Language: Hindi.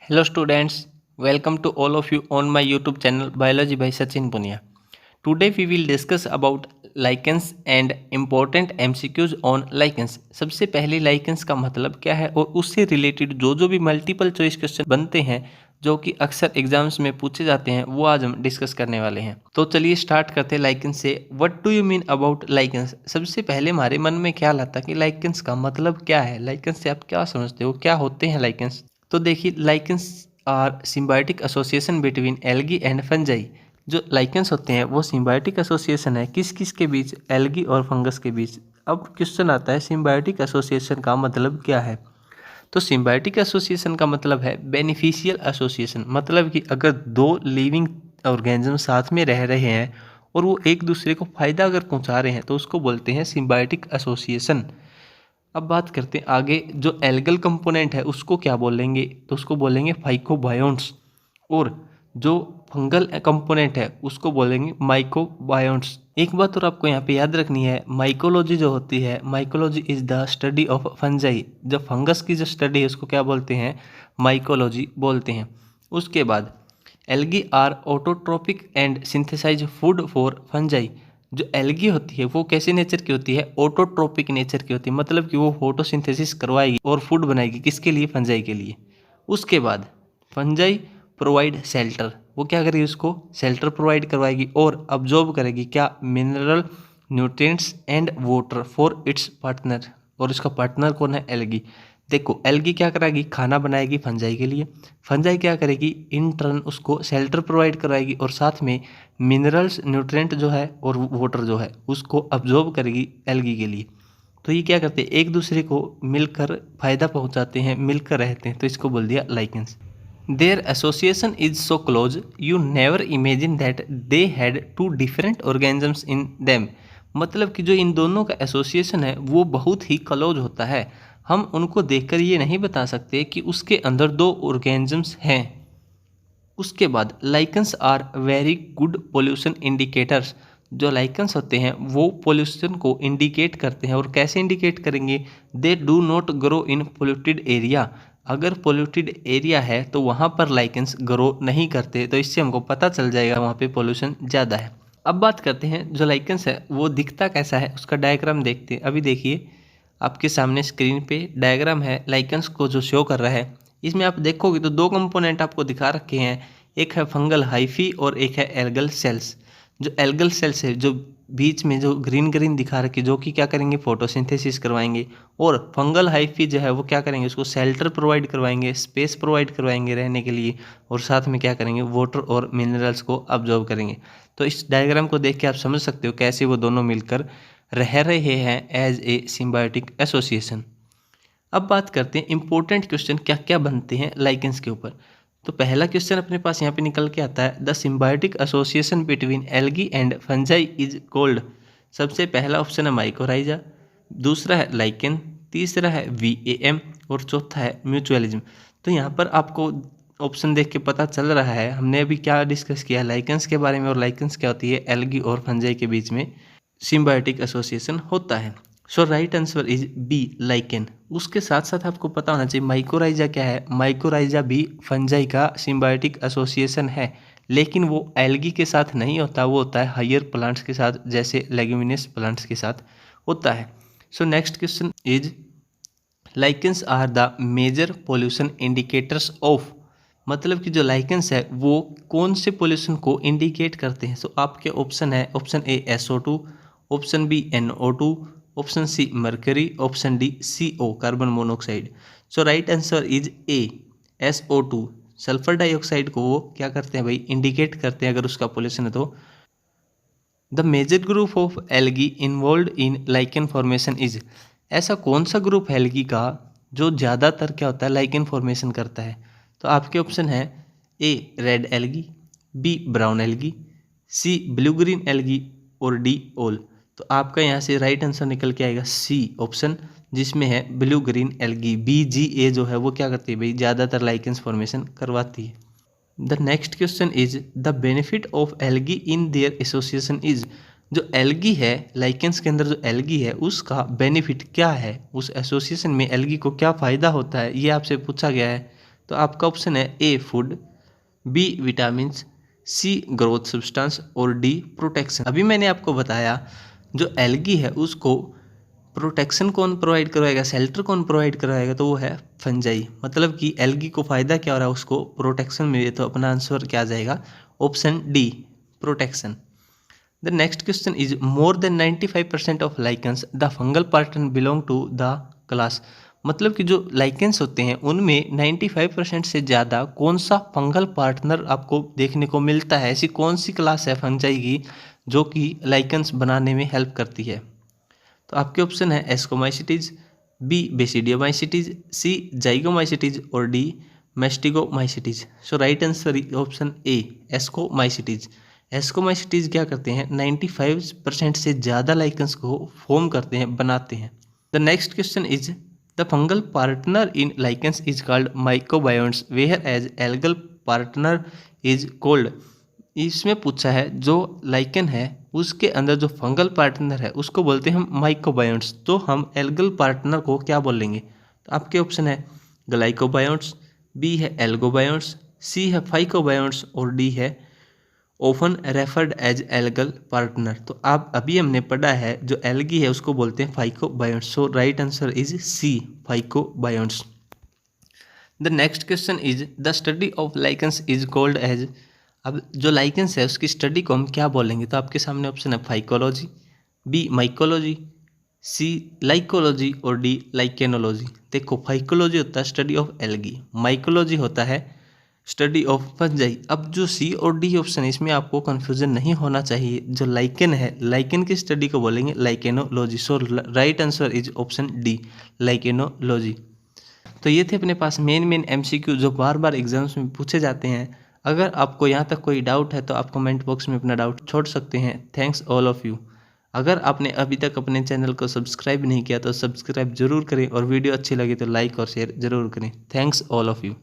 Hello students, welcome to all of you on my YouTube channel Biology by Sachin Punia. Today we will discuss about lichens and important MCQs on lichens. सबसे पहले lichens का मतलब क्या है और उससे रिलेटेड जो भी मल्टीपल चॉइस क्वेश्चन बनते हैं जो कि अक्सर एग्जाम्स में पूछे जाते हैं वो आज हम डिस्कस करने वाले हैं। तो चलिए स्टार्ट करते हैं लाइकेंस से। What do you mean about lichens? सबसे पहले हमारे मन में ख्याल आता है कि लाइकेंस का मतलब क्या है, लाइकेंस से आप क्या समझते हो, क्या होते हैं लाइकेंस? तो देखिए, lichens are symbiotic association between algae and fungi. जो लाइकेंस होते हैं वो सिम्बायोटिक एसोसिएशन है किस किस के बीच? एल्गी और फंगस के बीच। अब क्वेश्चन आता है सिम्बायोटिक एसोसिएशन का मतलब क्या है? तो सिम्बायोटिक एसोसिएशन का मतलब है बेनिफिशियल एसोसिएशन। मतलब कि अगर दो लिविंग ऑर्गेनिज्म साथ में रह रहे हैं और वो एक दूसरे को फायदा अगर पहुंचा रहे हैं तो उसको बोलते हैं सिम्बायोटिक एसोसिएशन। अब बात करते हैं आगे, जो एल्गल कंपोनेंट है उसको क्या बोलेंगे? तो उसको बोलेंगे फाइकोबायोन्ट्स। और जो फंगल कंपोनेंट है उसको बोलेंगे माइकोबायोन्ट्स। एक बात और आपको यहाँ पे याद रखनी है, माइकोलॉजी जो होती है, mycology is the study of fungi. जब फंगस की जो स्टडी है उसको क्या बोलते हैं? माइकोलॉजी बोलते हैं। उसके बाद algae are autotrophic and synthesize food for fungi. जो एल्गी होती है वो कैसे नेचर की होती है? ऑटोट्रोपिक नेचर की होती है। मतलब कि वो फोटोसिंथेसिस करवाएगी और फूड बनाएगी, किसके लिए? फंजाई के लिए। उसके बाद फंजाई प्रोवाइड शेल्टर। वो क्या करेगी? उसको शेल्टर प्रोवाइड करवाएगी और अब्जॉर्ब करेगी क्या? Mineral, nutrients and water for its partner. और इसका पार्टनर कौन है? एल्गी। देखो, एल्गी क्या कराएगी? खाना बनाएगी फंजाई के लिए। फंजाई क्या करेगी? इन टर्न उसको शेल्टर प्रोवाइड कराएगी और साथ में मिनरल्स, न्यूट्रिएंट जो है और वाटर जो है उसको अब्जॉर्ब करेगी एल्गी के लिए। तो ये क्या करते हैं? एक दूसरे को मिलकर फायदा पहुंचाते हैं, मिलकर रहते हैं, तो इसको बोल दिया lichens. Their association is so close you never imagine that they had two different organisms in them. मतलब कि जो इन दोनों का एसोसिएशन है वो बहुत ही क्लोज होता है। हम उनको देखकर ये नहीं बता सकते कि उसके अंदर दो ऑर्गेनिजम्स हैं। उसके बाद lichens are very good pollution indicators. जो लाइकेंस होते हैं वो पोल्यूशन को इंडिकेट करते हैं। और कैसे इंडिकेट करेंगे? They do not grow in polluted area. अगर पोल्यूटेड एरिया है तो वहाँ पर लाइकेंस ग्रो नहीं करते, तो इससे हमको पता चल जाएगा वहाँ पे पोल्यूशन ज़्यादा है। अब बात करते हैं जो लाइकेंस है वो दिखता कैसा है, उसका डायग्राम देखते हैं। अभी देखिए आपके सामने स्क्रीन पे डायग्राम है लाइकेंस को जो शो कर रहा है। इसमें आप देखोगे तो दो कंपोनेंट आपको दिखा रखे हैं, एक है फंगल हाइफी और एक है एल्गल सेल्स। जो एल्गल सेल्स है जो बीच में जो ग्रीन ग्रीन दिखा रखी, जो कि क्या करेंगे? फोटोसिंथेसिस करवाएंगे। और फंगल हाइफी जो है वो क्या करेंगे? उसको शेल्टर प्रोवाइड करवाएंगे, स्पेस प्रोवाइड करवाएंगे रहने के लिए, और साथ में क्या करेंगे? वाटर और मिनरल्स को अब्जॉर्व करेंगे। तो इस डायग्राम को देख के आप समझ सकते हो कैसे वो दोनों मिलकर रह रहे हैं एज ए सिम्बायोटिक एसोसिएशन। अब बात करते हैं इंपॉर्टेंट क्वेश्चन क्या क्या बनते हैं लाइकेंस के ऊपर। तो पहला क्वेश्चन अपने पास यहाँ पे निकल के आता है, the symbiotic association between algae and fungi is called. सबसे पहला ऑप्शन है माइकोराइजा, दूसरा है लाइकेन, तीसरा है VAM और चौथा है म्यूचुअलिज्म। तो यहाँ पर आपको ऑप्शन देख के पता चल रहा है हमने अभी क्या डिस्कस किया लाइकेंस के बारे में। और लाइकेंस क्या होती है? एल्गी और फंजाई के बीच में सिम्बायोटिक एसोसिएशन होता है। So right answer is B, lichen. उसके साथ साथ आपको पता होना चाहिए माइकोराइजा क्या है। माइकोराइजा भी फंजाई का सिम्बायोटिक एसोसिएशन है, लेकिन वो एल्गी के साथ नहीं होता, वो होता है हायर प्लांट्स के साथ, जैसे लेग्यूमिनस प्लांट्स के साथ होता है। So next question is lichens are the major pollution indicators of. मतलब कि जो लाइकेंस है वो कौन से पोल्यूशन को इंडिकेट करते हैं? सो आपके ऑप्शन है, option A SO2, option B NO2, option C mercury, option D CO carbon monoxide. So right answer is A, SO2। Sulphur dioxide को वो क्या करते हैं भाई? इंडिकेट करते हैं अगर उसका पोल्यूशन है तो। The major group of algae involved in lichen formation is. ऐसा कौन सा ग्रुप है एल्गी का जो ज़्यादातर क्या होता है? लाइकेन फॉर्मेशन करता है। तो आपके ऑप्शन है A red algae, B brown algae, C blue green algae और डी ऑल। तो आपका यहाँ से राइट आंसर निकल के आएगा सी ऑप्शन, जिसमें है ब्लू ग्रीन एल्गी। BGA जो है वो क्या करती है भाई? ज़्यादातर लाइकेंस फॉर्मेशन करवाती है। The next question is the benefit of algae in their association is. जो एल्गी है लाइकेंस के अंदर, जो एल्गी है उसका बेनिफिट क्या है? उस एसोसिएशन में एल्गी को क्या फ़ायदा होता है? ये आपसे पूछा गया है। तो आपका ऑप्शन है A food, B vitamins, C growth substance और डी प्रोटेक्शन। अभी मैंने आपको बताया जो एल्गी है उसको प्रोटेक्शन कौन प्रोवाइड करवाएगा, शेल्टर कौन प्रोवाइड करवाएगा, तो वो है फंजाई। मतलब कि एल्गी को फायदा क्या हो रहा है, उसको प्रोटेक्शन मिले, तो अपना आंसर क्या आ जाएगा, option D protection. The next question is more than 95% of lichens the fungal पैटर्न बिलोंग टू द क्लास। मतलब कि जो लाइकेंस होते हैं उनमें 95% से ज़्यादा कौन सा फंगल पार्टनर आपको देखने को मिलता है, ऐसी कौन सी क्लास है फंजाई की जो कि लाइकेंस बनाने में हेल्प करती है। तो आपके ऑप्शन है ascomycetes, B basidiomycetes, C zygomycetes और D mastigomycetes. So right answer is option A ascomycetes. Ascomycetes क्या करते हैं, 95% से ज़्यादा लाइकेंस को फॉर्म करते हैं, बनाते हैं। The next question is the fungal partner in lichens is called mycobionts whereas algal partner is called. इसमें पूछा है जो लाइकेन है उसके अंदर जो फंगल पार्टनर है उसको बोलते हैं हम माइकोबायोन्ट्स, तो हम एल्गल पार्टनर को क्या बोलेंगे। तो आपके ऑप्शन है ग्लाइकोबायोन्ट्स, बी है एल्गोबायोन्ट्स, सी है फाइकोबायोन्ट्स और डी है often referred as algal partner. तो आप अभी हमने पढ़ा है जो एल्गी है उसको बोलते हैं phycobionts. So right answer is C phycobionts. The next question is the study of lichens is called as. अब जो लाइकेंस है उसकी स्टडी को हम क्या बोलेंगे, तो आपके सामने ऑप्शन है फाइकोलॉजी, बी माइकोलॉजी, सी लाइकोलॉजी और डी लाइकेनोलॉजी। देखो फाइकोलॉजी होता है स्टडी ऑफ एल्गी, माइकोलॉजी होता है स्टडी ऑफ फंजाई। अब जो सी और डी ऑप्शन है इसमें आपको कंफ्यूजन नहीं होना चाहिए। जो लाइकेन है, लाइकेन की स्टडी को बोलेंगे lichenology. So right answer is option D lichenology. तो ये थे अपने पास मेन एमसीक्यू जो बार बार एग्जाम्स में पूछे जाते हैं। अगर आपको यहाँ तक कोई डाउट है तो आप कमेंट बॉक्स में अपना डाउट छोड़ सकते हैं। Thanks all of you. अगर आपने अभी तक अपने चैनल को सब्सक्राइब नहीं किया तो सब्सक्राइब जरूर करें और वीडियो अच्छी लगी तो लाइक और शेयर जरूर करें। Thanks all of you.